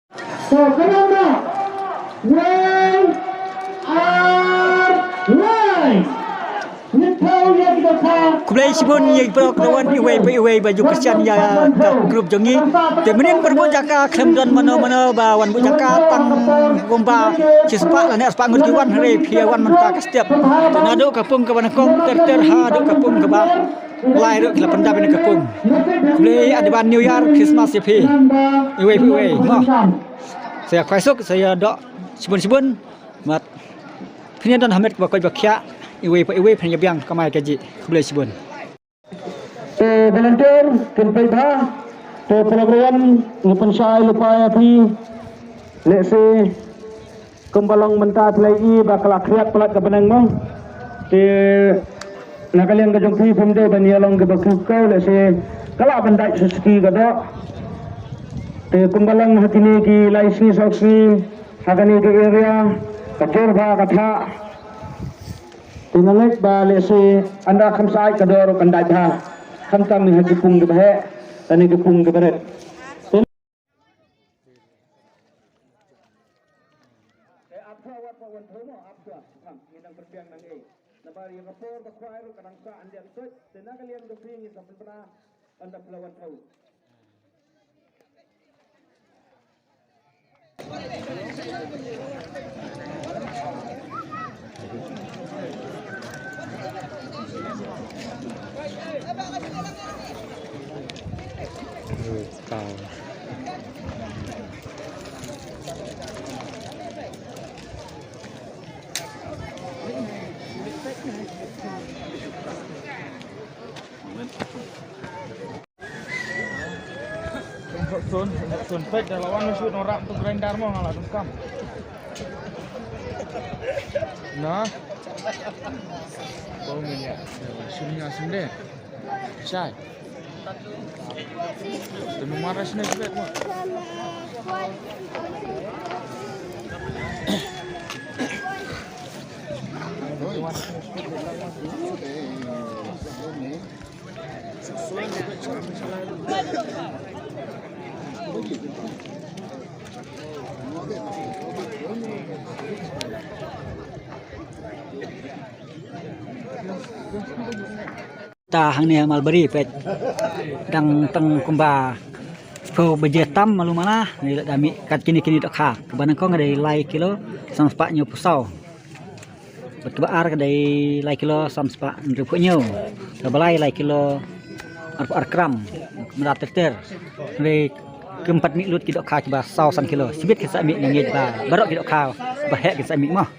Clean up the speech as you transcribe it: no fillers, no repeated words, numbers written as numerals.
So, Corona, way are right. Kublai sibun ye pro kawan iwe baju Kristian ya grup jongi temenin perbu jaka klemdon mano ba wan bu jaka tang gomba cispa lane aspa ngurjuan hare piawan menta ka setiap tenado kapung ke banakong ter ha do kapung ke ba lai do kila pendap ini kapung kublai adiban New Year Christmas ye pi iwe mo saya kaisuk saya dok sibun mat pinian Hamid ba koi bakya iwe penyebiang kamai kaji kublai sibun. Volunteer kenpai tha to program ngupun sai lupa api lese kembalong menta plai ba kala kriat pelat ke benang mong te nakalian ke jongpi pemde banialong ke bakukau lese kala bandai suski gado te kembalong hatini ki laisni soksni hakani ke area kacor ba katha tinalek ba lese anda khamsai kador bandai ba khamtam ni hajipung ke bahe tani kepung ke baret Sun pek dah lawan shoot norak tu grinder mau ngalah tungkam. Nah. Bau minyak. Sunya sendiri. Syai. Temu marah sini juga tu. Ta hang ni malberi pet dang teng kumba po bejetam malu mana ni dami kat kini dak kha kebanan kong ada lai kilo sam spa nyo pusau betbaar kadai lai kilo sam spa ndrupu nyo balai lai kilo ar kram merat ter ni keempat mi lut kidok kha ba sau san kilo sibit ke sa mi ngi ba barok kidok kha ba he ke sa mi mah